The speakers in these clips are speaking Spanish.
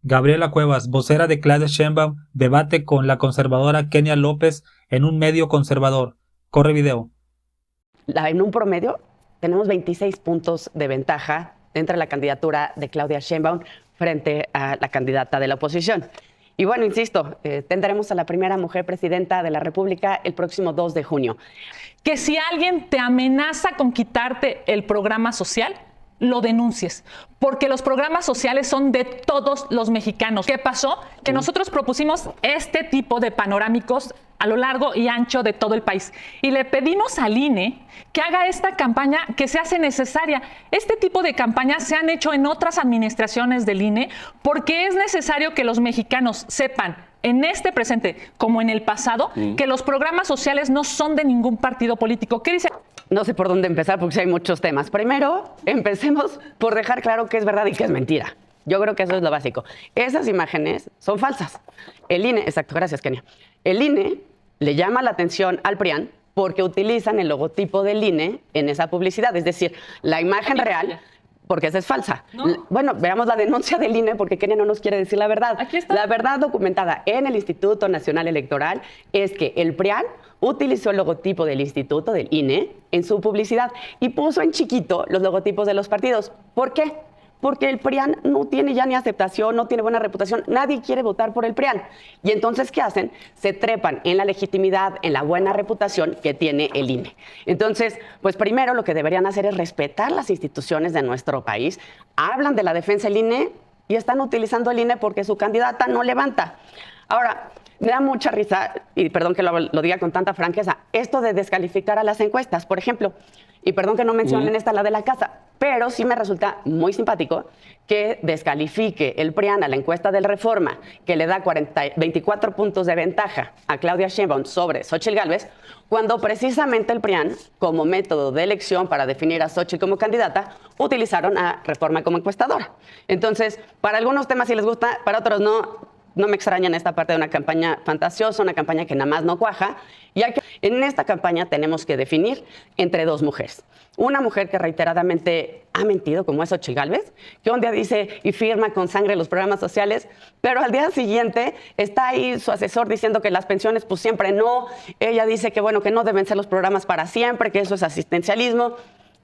Gabriela Cuevas, vocera de Claudia Sheinbaum, debate con la conservadora Kenia López en un medio conservador. Corre video. En un promedio tenemos 26 puntos de ventaja entre la candidatura de Claudia Sheinbaum frente a la candidata de la oposición. Y bueno, insisto, tendremos a la primera mujer presidenta de la República el próximo 2 de junio. Que si alguien te amenaza con quitarte el programa social, lo denuncies, porque los programas sociales son de todos los mexicanos. ¿Qué pasó? Que nosotros propusimos este tipo de panorámicos a lo largo y ancho de todo el país. Y le pedimos al INE que haga esta campaña que se hace necesaria. Este tipo de campañas se han hecho en otras administraciones del INE porque es necesario que los mexicanos sepan en este presente como en el pasado que los programas sociales no son de ningún partido político. ¿Qué dice? No sé por dónde empezar porque sí hay muchos temas. Primero, empecemos por dejar claro qué es verdad y qué es mentira. Yo creo que eso es lo básico. Esas imágenes son falsas. El INE, exacto, gracias, Kenia. El INE le llama la atención al PRIAN porque utilizan el logotipo del INE en esa publicidad. Es decir, la imagen real, porque esa es falsa. No. Bueno, veamos la denuncia del INE porque Kenia no nos quiere decir la verdad. Aquí está. La verdad documentada en el Instituto Nacional Electoral es que el PRIAN utilizó el logotipo del instituto, del INE, en su publicidad y puso en chiquito los logotipos de los partidos. ¿Por qué? Porque el PRIAN no tiene ya ni aceptación, no tiene buena reputación, nadie quiere votar por el PRIAN. Y entonces, ¿qué hacen? Se trepan en la legitimidad, en la buena reputación que tiene el INE. Entonces, pues primero lo que deberían hacer es respetar las instituciones de nuestro país. Hablan de la defensa del INE y están utilizando el INE porque su candidata no levanta. Ahora, me da mucha risa, y perdón que lo diga con tanta franqueza, esto de descalificar a las encuestas, por ejemplo, y perdón que no mencionen esta, la de la casa, pero sí me resulta muy simpático que descalifique el PRIAN a la encuesta del Reforma, que le da 24 puntos de ventaja a Claudia Sheinbaum sobre Xóchitl Gálvez, cuando precisamente el PRIAN, como método de elección para definir a Xóchitl como candidata, utilizaron a Reforma como encuestadora. Entonces, para algunos temas sí les gusta, para otros no. No me extraña en esta parte de una campaña fantasiosa, una campaña que nada más no cuaja. Y en esta campaña tenemos que definir entre dos mujeres. Una mujer que reiteradamente ha mentido, como es Xóchitl Gálvez, que un día dice y firma con sangre los programas sociales, pero al día siguiente está ahí su asesor diciendo que las pensiones pues siempre no. Ella dice que bueno, que no deben ser los programas para siempre, que eso es asistencialismo.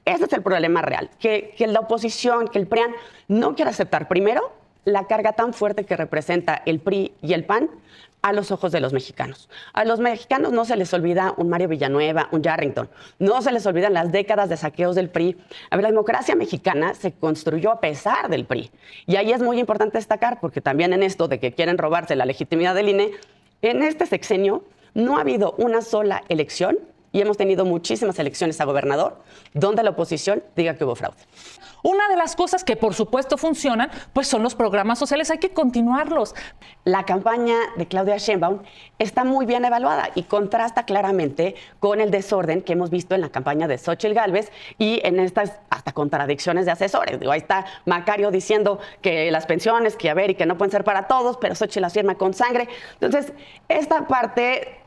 Ese es el problema real, que la oposición, que el PRIAN no quiere aceptar primero la carga tan fuerte que representa el PRI y el PAN a los ojos de los mexicanos. A los mexicanos no se les olvida un Mario Villanueva, un Yarrington, no se les olvidan las décadas de saqueos del PRI. A ver, la democracia mexicana se construyó a pesar del PRI. Y ahí es muy importante destacar, porque también en esto de que quieren robarse la legitimidad del INE, en este sexenio no ha habido una sola elección, y hemos tenido muchísimas elecciones a gobernador, donde la oposición diga que hubo fraude. Una de las cosas que por supuesto funcionan, pues son los programas sociales, hay que continuarlos. La campaña de Claudia Sheinbaum está muy bien evaluada y contrasta claramente con el desorden que hemos visto en la campaña de Xóchitl Gálvez y en estas hasta contradicciones de asesores. Digo, ahí está Macario diciendo que las pensiones, que a ver, y que no pueden ser para todos, pero Xóchitl las firma con sangre. Entonces, esta parte,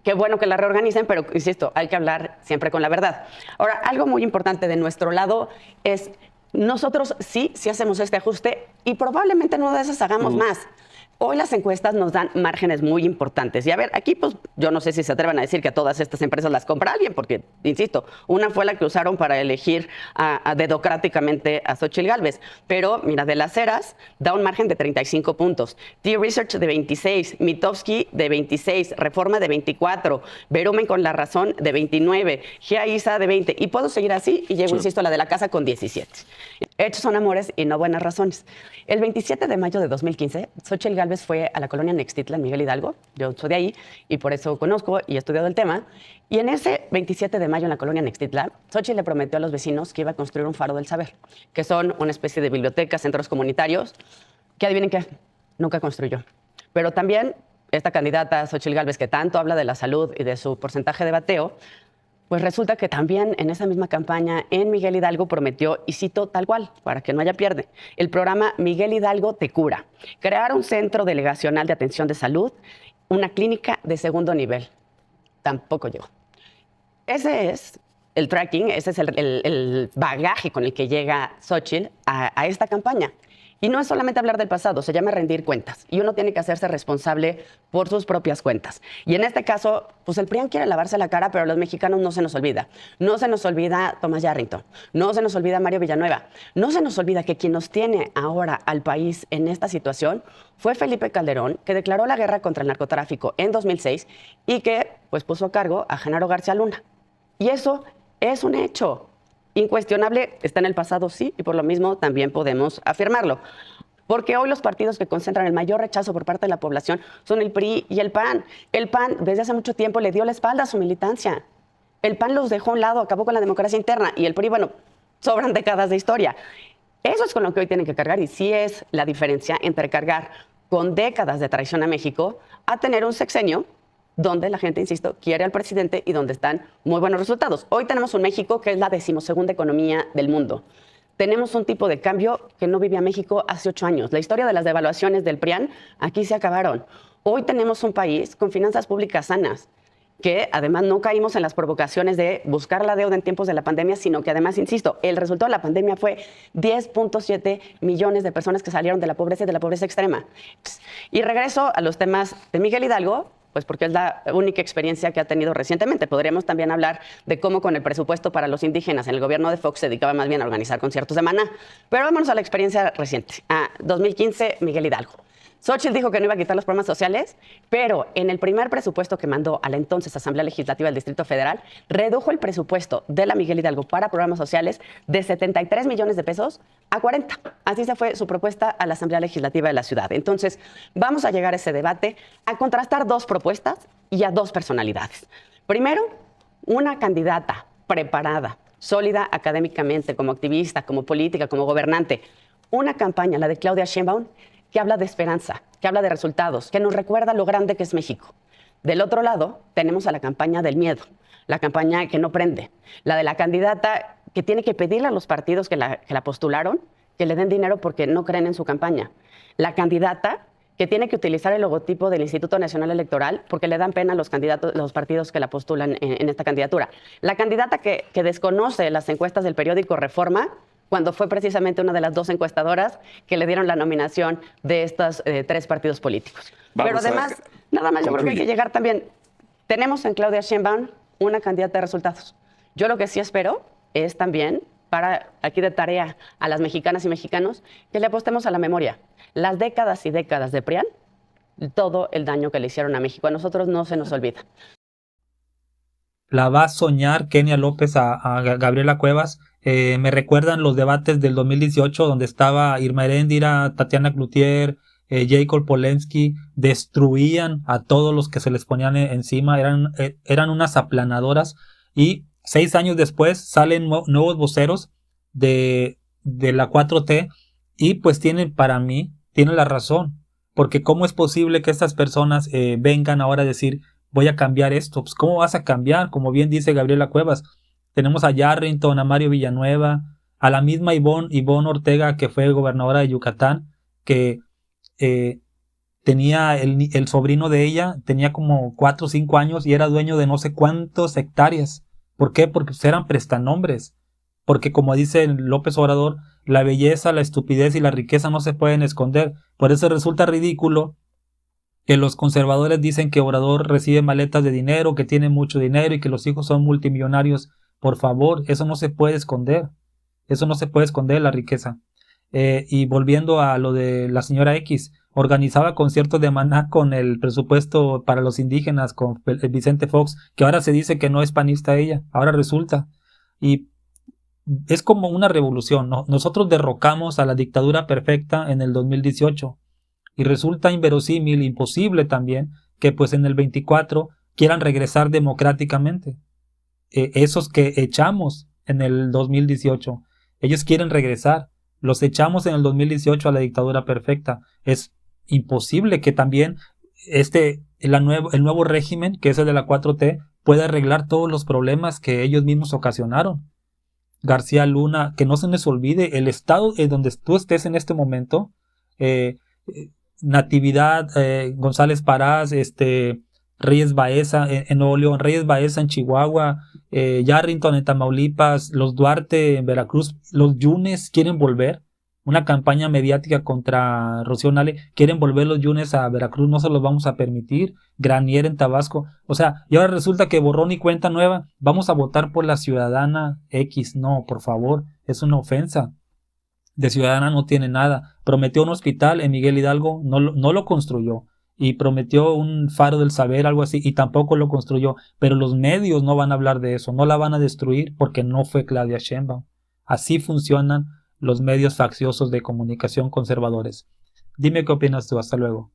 qué bueno que la reorganicen, pero insisto, hay que hablar siempre con la verdad. Ahora, algo muy importante de nuestro lado es nosotros sí hacemos este ajuste y probablemente no de esas hagamos más. Hoy las encuestas nos dan márgenes muy importantes. Y a ver, aquí pues yo no sé si se atrevan a decir que a todas estas empresas las compra alguien, porque, insisto, una fue la que usaron para elegir dedocráticamente a Xóchitl Gálvez. Pero, mira, de las Heras da un margen de 35 puntos. T-Research de 26, Mitofsky de 26, Reforma de 24, Verumen con La Razón de 29, GAISA de 20. Y puedo seguir así y llego, insisto, a la de la casa con 17. Hechos son amores y no buenas razones. El 27 de mayo de 2015, Xóchitl Gálvez fue a la colonia Nextitla, en Miguel Hidalgo. Yo soy de ahí y por eso conozco y he estudiado el tema. Y en ese 27 de mayo en la colonia Nextitla, Xóchitl le prometió a los vecinos que iba a construir un faro del saber, que son una especie de bibliotecas, centros comunitarios, que adivinen qué, nunca construyó. Pero también esta candidata, Xóchitl Gálvez, que tanto habla de la salud y de su porcentaje de bateo, pues resulta que también en esa misma campaña en Miguel Hidalgo prometió, y cito tal cual, para que no haya pierde, el programa Miguel Hidalgo te cura. Crear un centro delegacional de atención de salud, una clínica de segundo nivel. Tampoco llegó. Ese es el tracking, ese es el bagaje con el que llega Xóchitl a esta campaña. Y no es solamente hablar del pasado, se llama rendir cuentas. Y uno tiene que hacerse responsable por sus propias cuentas. Y en este caso, pues el PRIAN quiere lavarse la cara, pero a los mexicanos no se nos olvida. No se nos olvida Thomas Yarrington, no se nos olvida Mario Villanueva, no se nos olvida que quien nos tiene ahora al país en esta situación fue Felipe Calderón, que declaró la guerra contra el narcotráfico en 2006 y que pues puso a cargo a Genaro García Luna. Y eso es un hecho incuestionable, está en el pasado, sí, y por lo mismo también podemos afirmarlo. Porque hoy los partidos que concentran el mayor rechazo por parte de la población son el PRI y el PAN. El PAN desde hace mucho tiempo le dio la espalda a su militancia. El PAN los dejó a un lado, acabó con la democracia interna, y el PRI, bueno, sobran décadas de historia. Eso es con lo que hoy tienen que cargar, y sí es la diferencia entre cargar con décadas de traición a México a tener un sexenio donde la gente, insisto, quiere al presidente y donde están muy buenos resultados. Hoy tenemos un México que es la 12ª economía del mundo. Tenemos un tipo de cambio que no vivía México hace 8 años. La historia de las devaluaciones del PRIAN aquí se acabaron. Hoy tenemos un país con finanzas públicas sanas, que además no caímos en las provocaciones de buscar la deuda en tiempos de la pandemia, sino que además, insisto, el resultado de la pandemia fue 10.7 millones de personas que salieron de la pobreza y de la pobreza extrema. Y regreso a los temas de Miguel Hidalgo, pues porque es la única experiencia que ha tenido recientemente. Podríamos también hablar de cómo con el presupuesto para los indígenas en el gobierno de Fox se dedicaba más bien a organizar conciertos de Maná. Pero vámonos a la experiencia reciente, a 2015, Miguel Hidalgo. Xóchitl dijo que no iba a quitar los programas sociales, pero en el primer presupuesto que mandó a la entonces Asamblea Legislativa del Distrito Federal, redujo el presupuesto de la Miguel Hidalgo para programas sociales de 73 millones de pesos a 40. Así se fue su propuesta a la Asamblea Legislativa de la ciudad. Entonces, vamos a llegar a ese debate a contrastar dos propuestas y a dos personalidades. Primero, una candidata preparada, sólida académicamente, como activista, como política, como gobernante. Una campaña, la de Claudia Sheinbaum, que habla de esperanza, que habla de resultados, que nos recuerda lo grande que es México. Del otro lado, tenemos a la campaña del miedo, la campaña que no prende, la de la candidata que tiene que pedirle a los partidos que la postularon que le den dinero porque no creen en su campaña. La candidata que tiene que utilizar el logotipo del Instituto Nacional Electoral porque le dan pena a los candidatos, los partidos que la postulan en esta candidatura. La candidata que desconoce las encuestas del periódico Reforma, cuando fue precisamente una de las 2 encuestadoras que le dieron la nominación de estos 3 partidos políticos. Pero además, nada más, yo creo que hay que llegar también. Tenemos en Claudia Sheinbaum una candidata de resultados. Yo lo que sí espero es también, para aquí de tarea a las mexicanas y mexicanos, que le apostemos a la memoria. Las décadas y décadas de PRIAN, todo el daño que le hicieron a México, a nosotros no se nos olvida. La va a soñar Kenia López a Gabriela Cuevas. Me recuerdan los debates del 2018 donde estaba Irma Heréndira, Tatiana Cloutier, Jacob Polensky, destruían a todos los que se les ponían encima, eran unas aplanadoras, y 6 años después salen nuevos voceros de la 4T y pues tienen la razón, porque ¿cómo es posible que estas personas vengan ahora a decir voy a cambiar esto? Pues ¿cómo vas a cambiar? Como bien dice Gabriela Cuevas, tenemos a Yarrington, a Mario Villanueva, a la misma Ivonne Ortega, que fue gobernadora de Yucatán, que tenía el sobrino de ella, tenía como 4 o 5 años y era dueño de no sé cuántas hectáreas. ¿Por qué? Porque eran prestanombres. Porque como dice López Obrador, la belleza, la estupidez y la riqueza no se pueden esconder. Por eso resulta ridículo que los conservadores dicen que Obrador recibe maletas de dinero, que tiene mucho dinero y que los hijos son multimillonarios. Por favor, eso no se puede esconder. Eso no se puede esconder, la riqueza. Y volviendo a lo de la señora X, organizaba conciertos de Maná con el presupuesto para los indígenas, con Vicente Fox, que ahora se dice que no es panista ella, ahora resulta. Y es como una revolución, ¿no? Nosotros derrocamos a la dictadura perfecta en el 2018 y resulta inverosímil, imposible también, que pues en el 24 quieran regresar democráticamente. Esos que echamos en el 2018, ellos quieren regresar. Los echamos en el 2018 a la dictadura perfecta. Es imposible que también el nuevo régimen, que es el de la 4T, pueda arreglar todos los problemas que ellos mismos ocasionaron. García Luna, que no se nos olvide, el estado en donde tú estés en este momento, Natividad, González Parás, Reyes Baeza en Nuevo León, Reyes Baeza en Chihuahua, Yarrington en Tamaulipas, los Duarte en Veracruz, los Yunes quieren volver. una campaña mediática contra Rocío Nale. Quieren volver los Yunes a Veracruz, no se los vamos a permitir. Granier en Tabasco. O sea, y ahora resulta que borrón y cuenta nueva. Vamos a votar por la ciudadana X. No, por favor, es una ofensa. De ciudadana no tiene nada. Prometió un hospital en Miguel Hidalgo, no lo construyó. Y prometió un faro del saber, algo así, y tampoco lo construyó. Pero los medios no van a hablar de eso, no la van a destruir porque no fue Claudia Sheinbaum. Así funcionan los medios facciosos de comunicación conservadores. Dime qué opinas tú. Hasta luego.